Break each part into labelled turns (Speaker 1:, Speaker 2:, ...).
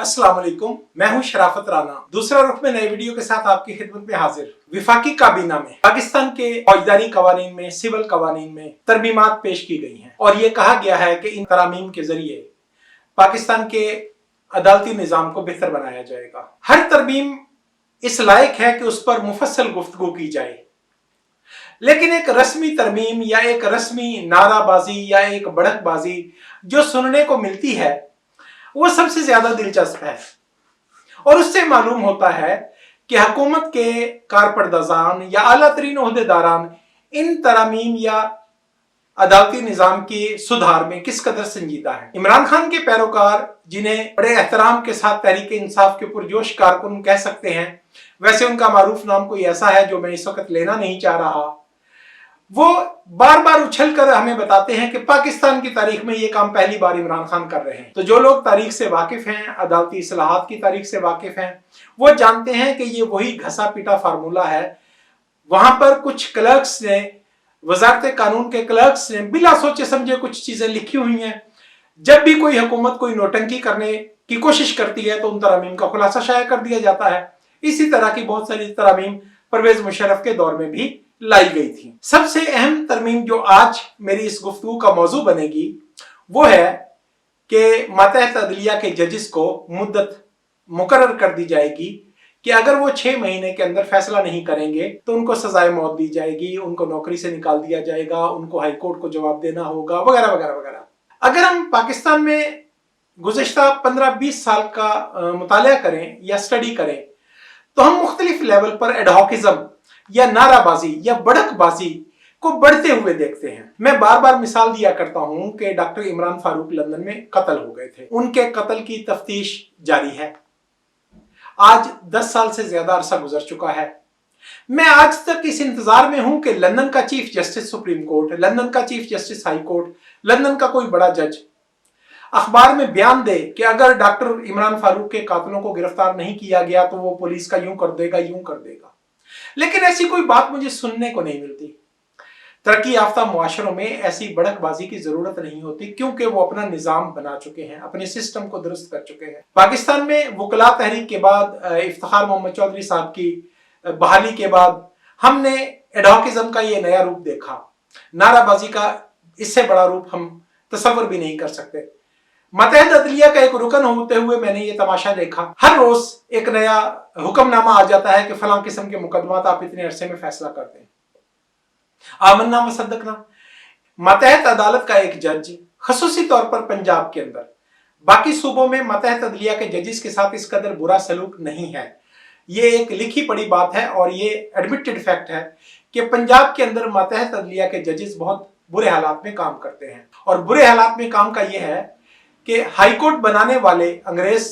Speaker 1: अस्सलाम वालेकुम, मैं हूं शराफत राना। दूसरा रुख में नए वीडियो के साथ आपकी खिदमत में हाजिर। विफाकी काबीना में पाकिस्तान के फौजदारी कवानीन में, सिविल कवानीन में तरमीमात पेश की गई हैं और ये कहा गया है कि इन तरामीम के जरिए पाकिस्तान के अदालती निज़ाम को बेहतर बनाया जाएगा। हर तरमीम इस लायक है कि उस पर मुफस्सल गुफ्तगू की जाए, लेकिन एक रस्मी तरमीम या एक रस्मी नाराबाजी या एक बढ़कबाजी जो सुनने को मिलती है वो सबसे ज्यादा दिलचस्प है और उससे मालूम होता है कि हुकूमत के कारपर्दाजान या आला तरीन ओहदेदारान इन तरामीम या अदालती निज़ाम की सुधार में किस कदर संजीदा है। इमरान खान के पैरोकार, जिन्हें बड़े एहतराम के साथ तहरीक इंसाफ के पुरजोश कारकुन कह सकते हैं, वैसे उनका मारूफ नाम कोई ऐसा है जो मैं इस वक्त लेना नहीं चाह रहा, वो बार बार उछल कर हमें बताते हैं कि पाकिस्तान की तारीख में ये काम पहली बार इमरान खान कर रहे हैं। तो जो लोग तारीख से वाकिफ हैं, अदालती इस्लाहात की तारीख से वाकिफ हैं, वो जानते हैं कि ये वही घसा पीटा फार्मूला है। वहां पर कुछ क्लर्क्स ने, वजारत कानून के क्लर्क्स ने बिला सोचे समझे कुछ चीजें लिखी हुई हैं। जब भी कोई हुकूमत कोई नौटंकी करने की कोशिश करती है तो उन तरामीम का खुलासा शाया कर दिया जाता है। इसी तरह की बहुत सारी तरामीम परवेज मुशर्रफ के दौर में भी लाई गई थी। सबसे अहम तरमीम जो आज मेरी इस गुफ्तगू का मौजू बनेगी वो है कि मातहत अदलिया के जजेस को मुद्दत मुकर्रर कर दी जाएगी कि अगर वो 6 महीने के अंदर फैसला नहीं करेंगे तो उनको सजाए मौत दी जाएगी, उनको नौकरी से निकाल दिया जाएगा, उनको हाई कोर्ट को जवाब देना होगा, वगैरह वगैरह वगैरह। अगर हम पाकिस्तान में गुज़िश्ता 15-20 साल का मुताला करें या स्टडी करें तो हम मुख्तलिफ लेवल पर एडहॉकिज्म या नाराबाजी या बढ़कबाजी को बढ़ते हुए देखते हैं। मैं बार बार मिसाल दिया करता हूं कि डॉक्टर इमरान फारूक लंदन में कत्ल हो गए थे, उनके कत्ल की तफ्तीश जारी है। आज 10 साल से ज्यादा अरसा गुजर चुका है। मैं आज तक इस इंतजार में हूं कि लंदन का chief justice supreme court, London का chief justice high court, London का कोई बड़ा जज अखबार में बयान दे कि अगर डॉक्टर इमरान फारूक के कातिलों को गिरफ्तार नहीं किया गया तो वो पुलिस का यूं कर देगा, यूं कर देगा। लेकिन ऐसी कोई बात मुझे सुनने को नहीं मिलती। तरक्की याफ्ता मुआशरों में ऐसी बढ़कबाजी की जरूरत नहीं होती क्योंकि वो अपना निजाम बना चुके हैं, अपने सिस्टम को दुरुस्त कर चुके हैं। पाकिस्तान में वकला तहरीक के बाद, इफ्तिखार मोहम्मद चौधरी साहब की बहाली के बाद हमने एडहॉकिज्म का ये नया रूप देखा। नाराबाजी का इससे बड़ा रूप हम तसव्वुर भी नहीं कर सकते। मातहत अदलिया का एक रुकन होते हुए मैंने ये तमाशा देखा। हर रोज एक नया हुक्मनामा आ जाता है कि फलां किस्म के मुकदमात आप इतने अरसे में फैसला कर दें। आमन्ना वसद्दकना। मातहत अदालत का एक जज खसूसी तौर पर पंजाब के अंदर, बाकी सूबों में मातहत अदलिया के जजेस के साथ इस कदर बुरा सलूक नहीं है। ये एक लिखी पड़ी बात है और ये एडमिटेड फैक्ट है कि पंजाब के अंदर मातहत अदलिया के जजेस बहुत बुरे हालात में काम करते हैं। और बुरे हालात में काम का यह है कि हाईकोर्ट बनाने वाले अंग्रेज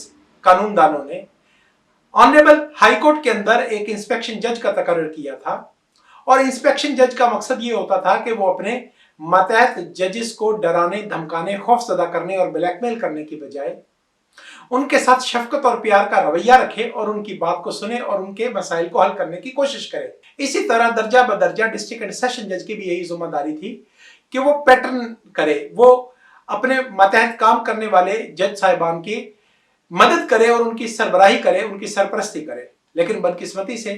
Speaker 1: कानूनदानों ने ऑनरेबल हाईकोर्ट के अंदर एक इंस्पेक्शन जज का तकर्रर किया था और इंस्पेक्शन जज का मकसद ये होता था कि वो अपने मातहत जजेस को डराने, धमकाने, खौफजदा करने और ब्लैकमेल करने की बजाय उनके साथ शफकत और प्यार का रवैया रखे और उनकी बात को सुने और उनके मसाइल को हल करने की कोशिश करे। इसी तरह दर्जा बदर्जा डिस्ट्रिक्ट एंड सेशन जज की भी यही जिम्मेदारी थी कि वो पैटर्न करे, वो अपने मातहत काम करने वाले जज साहिबान की मदद करे और उनकी सरबराही करे, उनकी सरपरस्ती करे। लेकिन बदकिस्मती से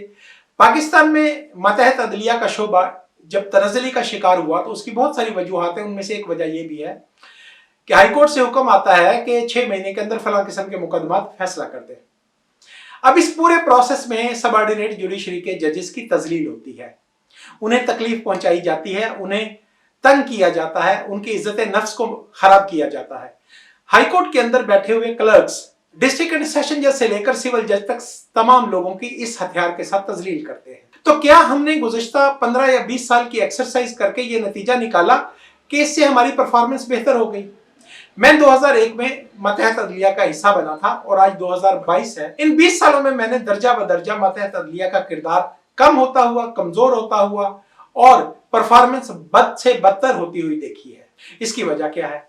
Speaker 1: पाकिस्तान में मातहत अदलिया का शोबा जब तनज़्ज़ुली का शिकार हुआ तो उसकी बहुत सारी वजूहात हैं। उनमें से एक वजह यह भी है कि हाईकोर्ट से हुक्म आता है कि 6 महीने के अंदर फलां किस्म के मुकदमात फैसला कर दें। अब इस पूरे प्रोसेस में सबऑर्डिनेट जुडिशरी के जजेस की तजलील होती है, उन्हें तकलीफ पहुंचाई जाती है, उन्हें तंग किया जाता है, उनकी इज्जत नफ्स को खराब किया जाता है। हाईकोर्ट के अंदर बैठे हुए क्लर्क्स डिस्ट्रिक्ट एंड सेशन जज से लेकर सिविल जज तक तमाम लोगों की इस हथियार के साथ तजलील करते हैं। तो क्या हमने गुज़िश्ता 15 या 20 साल की एक्सरसाइज करके ये नतीजा निकाला कि इससे हमारी परफॉर्मेंस बेहतर हो गई? मैं 2001 में मातहत अदलिया का हिस्सा बना था और आज 2022 है। इन 20 सालों में मैंने दर्जा बदर्जा मातहत अदलिया का किरदार कम होता हुआ, कमजोर होता हुआ और परफॉर्मेंस बद से बदतर होती हुई देखी है। इसकी वजह क्या है?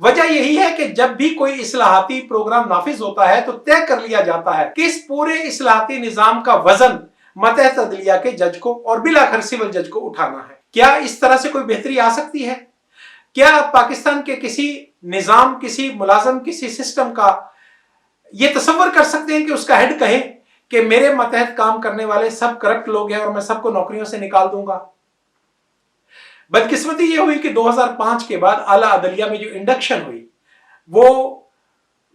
Speaker 1: वजह यही है कि जब भी कोई इस्लाहाती प्रोग्राम नाफिज होता है तो तय कर लिया जाता है कि इस पूरे इस्लाहाती निजाम का वजन मातहत अदलिया के जज को और बिलाखिर सिविल जज को उठाना है। क्या इस तरह से कोई बेहतरी आ सकती है? क्या पाकिस्तान के किसी निजाम, किसी मुलाजम, किसी सिस्टम का ये तसव्वुर कर सकते हैं कि उसका हेड कहे कि मेरे मतहत काम करने वाले सब करप्ट लोग हैं और मैं सबको नौकरियों से निकाल दूंगा। बदकिस्मती ये हुई कि 2005 के बाद आला अदलिया में जो इंडक्शन हुई वो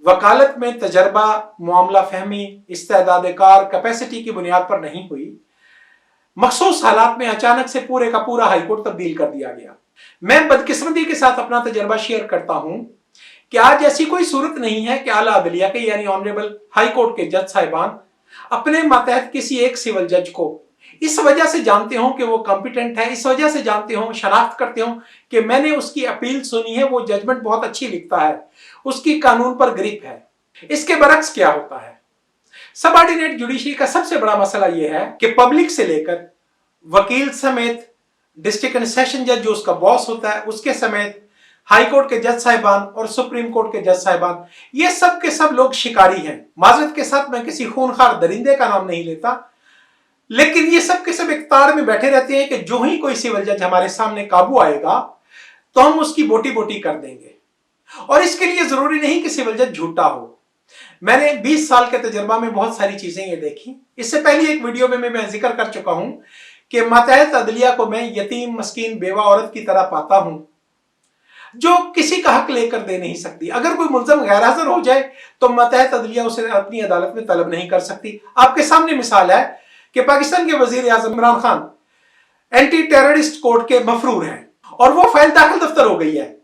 Speaker 1: वकालत में तजर्बा, मामला फहमी, इस्तेदाद-ए-कार, कैपेसिटी की बुनियाद पर नहीं हुई। मखसूस हालात में अचानक से पूरे का पूरा हाईकोर्ट तब्दील कर दिया गया। मैं बदकिस्मती के साथ अपना तजर्बा शेयर करता हूं कि आज ऐसी कोई सूरत नहीं है कि आला अदलिया के यानी ऑनरेबल हाई कोर्ट के जज साहिबान अपने मातहत किसी एक सिविल जज को इस वजह से जानते हो कि वो कॉम्पिटेंट है, इस वजह से जानते हो, शनाख्त करते हो कि मैंने उसकी अपील सुनी है, वो जजमेंट बहुत अच्छी लिखता है, उसकी कानून पर ग्रिप है। इसके बरक्स क्या होता है? सबऑर्डिनेट जुडिशरी का सबसे बड़ा मसला यह है कि पब्लिक से लेकर वकील समेत, डिस्ट्रिक्ट एंड सेशन जज जो उसका बॉस होता है उसके समेत, हाई कोर्ट के जज साहिबान और सुप्रीम कोर्ट के जज साहिबान, ये सब के सब लोग शिकारी हैं। माजरत के साथ मैं किसी खूनखार दरिंदे का नाम नहीं लेता, लेकिन ये सब के सब एक ताड़ में बैठे रहते हैं कि जो ही कोई सिविल जज हमारे सामने काबू आएगा तो हम उसकी बोटी बोटी कर देंगे। और इसके लिए जरूरी नहीं कि सिविल जज झूठा हो। मैंने 20 साल के तजर्बा में बहुत सारी चीजें ये देखी। इससे पहले एक वीडियो में मैं जिक्र कर चुका हूं कि मातहत अदलिया को मैं यतीम, मस्कीन, बेवा औरत की तरह पाता हूं जो किसी का हक लेकर दे नहीं सकती। अगर कोई मुल्ज़म गैर हाजिर हो जाए तो मातहत अदलिया उसे अपनी अदालत में तलब नहीं कर सकती। आपके सामने मिसाल है कि पाकिस्तान के वजीर आज़म Imran Khan anti terrorist court के मफरूर हैं और वो फाइल दाखिल दफ्तर हो गई है।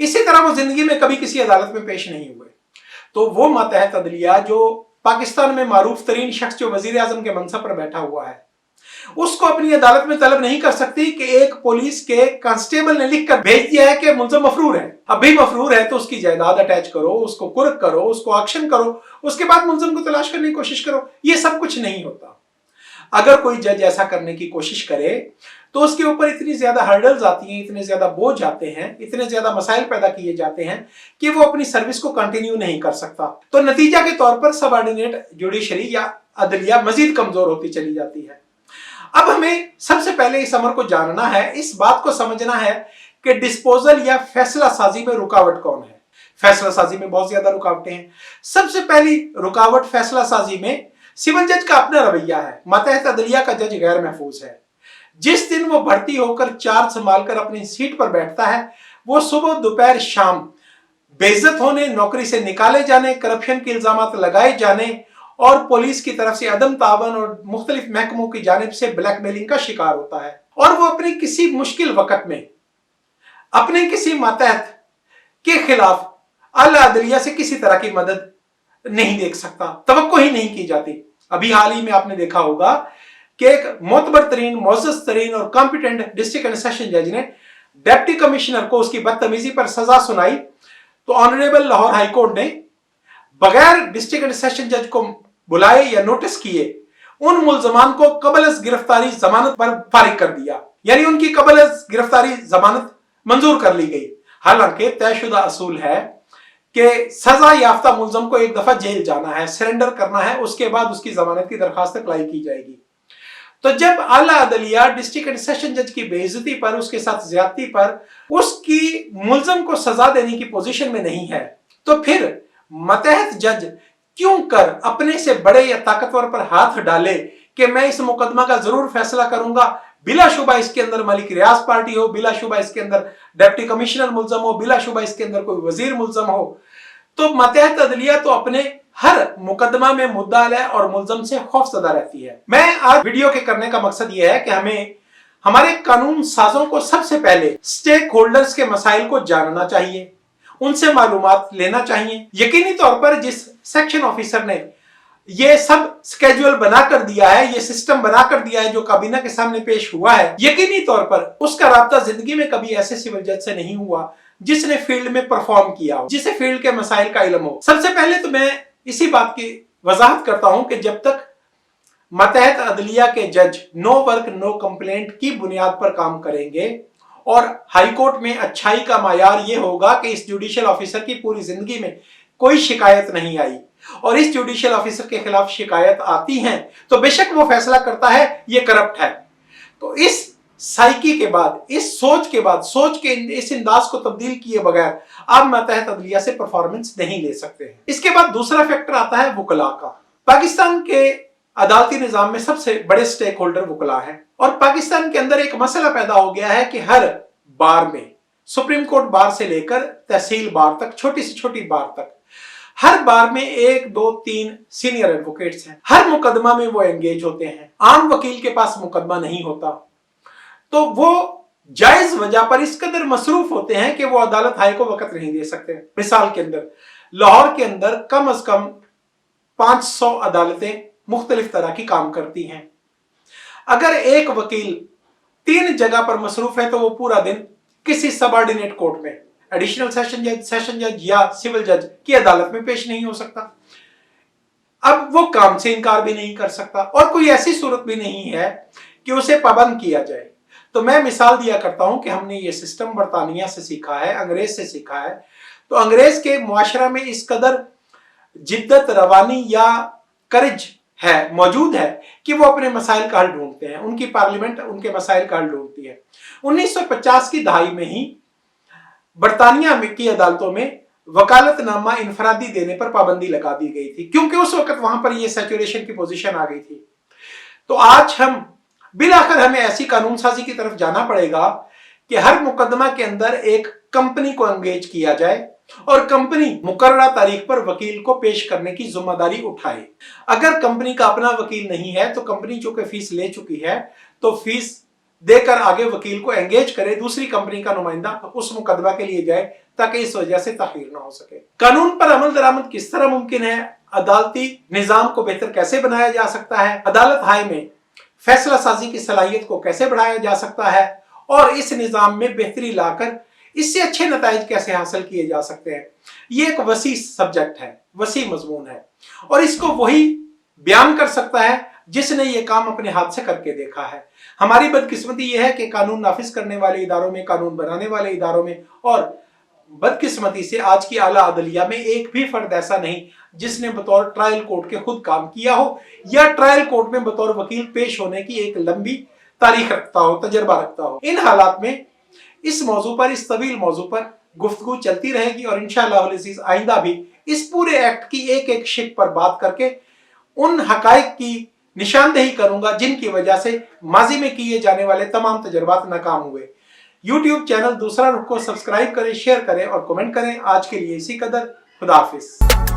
Speaker 1: इसी तरह वो जिंदगी में कभी किसी अदालत में पेश नहीं हुए। तो वो मातहत अदलिया जो पाकिस्तान में मारूफ तरीन शख्स जो वजीर आज़म के मनसब पर बैठा हुआ है उसको अपनी अदालत में तलब नहीं कर सकती कि एक पुलिस के कांस्टेबल ने लिख कर भेज दिया है कि मुल्ज़म मफरूर है। अब भी मफरूर है तो उसकी जायदाद अटैच करो, उसको कुर्क करो, उसको ऑक्शन करो, उसके बाद मुल्ज़म को तलाश करने की कोशिश करो। ये सब कुछ नहीं होता। अगर कोई जज ऐसा करने की कोशिश करे तो उसके ऊपर इतनी ज्यादा हर्डल्स आती हैं, इतने ज्यादा बोझ आते हैं, इतने ज्यादा मसाइल पैदा किए जाते हैं कि वो अपनी सर्विस को कंटिन्यू नहीं कर सकता। तो नतीजा के तौर पर सबऑर्डिनेट जुडिशरी या अदलिया मजीद कमजोर होती चली जाती है। अब हमें सबसे पहले इस अमर को जानना है, इस बात को समझना है कि डिस्पोजल या फैसला साजी में रुकावट कौन है। फैसला साजी में बहुत ज्यादा रुकावटें हैं। सबसे पहली रुकावट फैसला साजी में सिविल जज का अपना रवैया है। मातहत अदलिया का जज गैर महफूज है। जिस दिन वो भर्ती होकर चार्ज संभालकर अपनी सीट पर बैठता है वो सुबह, दोपहर, शाम बेइज्जत होने, नौकरी से निकाले जाने, करप्शन के इल्जामात लगाए जाने और पुलिस की तरफ से अदम तावन और मुख्तलिफ महकमों की जानिब से ब्लैकमेलिंग का शिकार होता है। और वो अपनी किसी मुश्किल वक्त में अपने किसी मातहत के खिलाफ आला अदलिया से किसी तरह की मदद नहीं देख सकता, तवक्को ही नहीं की जाती। अभी हाल ही में आपने देखा होगा कि एक मोतबर तरीन, मोअज़्ज़ज़ तरीन और कॉम्पिटेंट डिस्ट्रिक्ट एंड सेशन जज ने डिप्टी कमिश्नर को उसकी बदतमीजी पर सजा सुनाई तो ऑनरेबल लाहौर हाई कोर्ट ने बगैर डिस्ट्रिक्ट एंड सेशन जज को बुलाए या नोटिस किए उन मुल्ज़मान को कबल गिरफ्तारी जमानत पर फारिग कर दिया, यानी उनकी कबल गिरफ्तारी जमानत मंजूर कर ली गई। हालांकि तयशुदा असूल है कि सजा याफ्ता मुल्ज़म को एक दफा जेल जाना है, सरेंडर करना है, उसके बाद उसकी जमानत की दरखास्त अप्लाई की जाएगी। तो जब आला अदलिया डिस्ट्रिक्ट एंड सेशन जज की बेइज्जती पर, उसके साथ ज्यादती पर, उसकी मुल्ज़म को सजा देने की पोजीशन में नहीं है तो फिर मतहत जज क्यों कर अपने से बड़े या ताकतवर पर हाथ डाले कि मैं इस मुकदमा का जरूर फैसला करूंगा। बिलाशुबा इसके अंदर मलिक रियाज पार्टी हो, बिलाशुबा इसके अंदर डिप्टी कमिश्नर मुल्ज़म हो, बिलाशुबा इसके अंदर कोई वजीर मुल्ज़म हो। तो मतहत अदलिया तो अपने हर मुकदमा में मुद्दाअलैह और मुल्ज़म से खौफजदा रहती है। मैं आज वीडियो के करने का मकसद यह है कि हमें हमारे कानून साजों को सबसे पहले स्टेक होल्डर्स के मसाइल को जानना चाहिए, उनसे मालूमात लेना चाहिए। यकीनी तौर पर जिस सेक्शन ऑफिसर ने ये सब स्केड्यूल बनाकर दिया है, ये सिस्टम बनाकर दिया है जो काबीना के सामने पेश हुआ है, यकीनी तौर पर उसका राब्ता जिंदगी में कभी ऐसे सिविल जज से नहीं हुआ जिसने फील्ड में परफॉर्म किया हो, जिसे फील्ड के मसाइल का इल्म हो। सबसे पहले तो मैं इसी बात की वजाहत करता हूं कि जब तक मतहत अदलिया के जज नो वर्क नो कंप्लेंट की बुनियाद पर काम करेंगे और हाई कोर्ट में अच्छाई का मायार ये होगा कि इस जुडिशियल ऑफिसर की पूरी जिंदगी में कोई शिकायत नहीं आई और इस जुडिशियल ऑफिसर के खिलाफ शिकायत आती है तो बेशक वो फैसला करता है ये करप्ट है, तो इस साइकी के बाद, इस सोच के बाद, सोच के इस अंदाज को तब्दील किए बगैर आप मातहत अदलिया से परफॉर्मेंस नहीं ले सकते हैं। इसके बाद दूसरा फैक्टर आता है वकला का। पाकिस्तान के अदालती निजाम में सबसे बड़े स्टेक होल्डर वकला हैं और पाकिस्तान के अंदर एक मसला पैदा हो गया है कि हर बार में, सुप्रीम कोर्ट बार से लेकर तहसील बार तक, छोटी से छोटी बार तक, हर बार में 1, 2, 3 सीनियर एडवोकेट्स हैं। हर मुकदमा में वो एंगेज होते हैं। आम वकील के पास मुकदमा नहीं होता, तो वो जायज वजह पर इस कदर मसरूफ होते हैं कि वो अदालत हाई को वक्त नहीं दे सकते। मिसाल के अंदर लाहौर के अंदर कम अज कम 500 अदालतें मुख्तलिफ तरह की काम करती हैं। अगर एक वकील 3 जगह पर मसरूफ है तो वो पूरा दिन किसी सबऑर्डिनेट कोर्ट में, एडिशनल सेशन जज या सिविल जज की अदालत में पेश नहीं हो सकता। अब वो काम से इनकार भी नहीं कर सकता और कोई ऐसी सूरत भी नहीं है कि उसे पाबंद किया जाए। तो मैं मिसाल दिया करता हूं कि हमने ये सिस्टम बरतानिया से सीखा है, अंग्रेज से सीखा है। तो अंग्रेज के मुआशरा में इस कदर जिद्दत, रवानी या करेज है, मौजूद है कि वो अपने मसाइल का हल ढूंढते हैं। उनकी पार्लियामेंट उनके मसाइल का हल ढूंढती है। 1950 की दहाई में ही बरतानिया में की अदालतों में वकालतनामा इनफरादी देने पर पाबंदी लगा दी गई थी, क्योंकि उस वक्त वहां पर ये सैचुरेशन की पोजीशन आ गई थी। तो आज बिलाखिर हमें ऐसी कानून साजी की तरफ जाना पड़ेगा कि हर मुकदमा के अंदर एक कंपनी को एंगेज किया जाए और कंपनी मुकर्ररा तारीख पर वकील को पेश करने की जिम्मेदारी उठाए। अगर कंपनी का अपना वकील नहीं है तो कंपनी चूंकि फीस ले चुकी है तो फीस देकर आगे वकील को एंगेज करे, दूसरी कंपनी का नुमाइंदा उस मुकदमा के लिए जाए ताकि इस वजह से ताखीर ना हो सके। कानून पर अमल दरामद किस तरह मुमकिन है, अदालती निजाम को बेहतर कैसे बनाया जा सकता है, अदालत हाई में फैसला साजी की सलाहियत को कैसे बढ़ाया जा सकता है और इस निजाम में बेहतरी लाकर इससे अच्छे नताइज कैसे हासिल किए जा सकते हैं, ये एक वसी सब्जेक्ट है, वसी मजमून है और इसको वही बयान कर सकता है जिसने ये काम अपने हाथ से करके देखा है। हमारी बदकिस्मती ये है कि कानून नाफिज करने वाले इदारों में, कानून बनाने वाले इदारों में और बदकिस्मती से आज की आला अदलिया में एक भी फर्द ऐसा नहीं जिसने बतौर ट्रायल कोर्ट के खुद काम किया हो या ट्रायल कोर्ट में बतौर वकील पेश होने की एक लंबी तारीख रखता हो, तजर्बा रखता हो। इन हालात में इस मौजू पर, इस तवील मौजू पर गुफ्तगू चलती रहेगी और इंशाअल्लाह अज़ीज़ आइंदा भी इस पूरे एक्ट की एक एक शिक पर बात करके उन हकाइक की निशानदेही करूंगा जिनकी वजह से माजी में किए जाने वाले तमाम तजर्बात नाकाम हुए। यूट्यूब चैनल दूसरा रुख को सब्सक्राइब करें, शेयर करें और कमेंट करें। आज के लिए इसी कदर। खुदा हाफिज।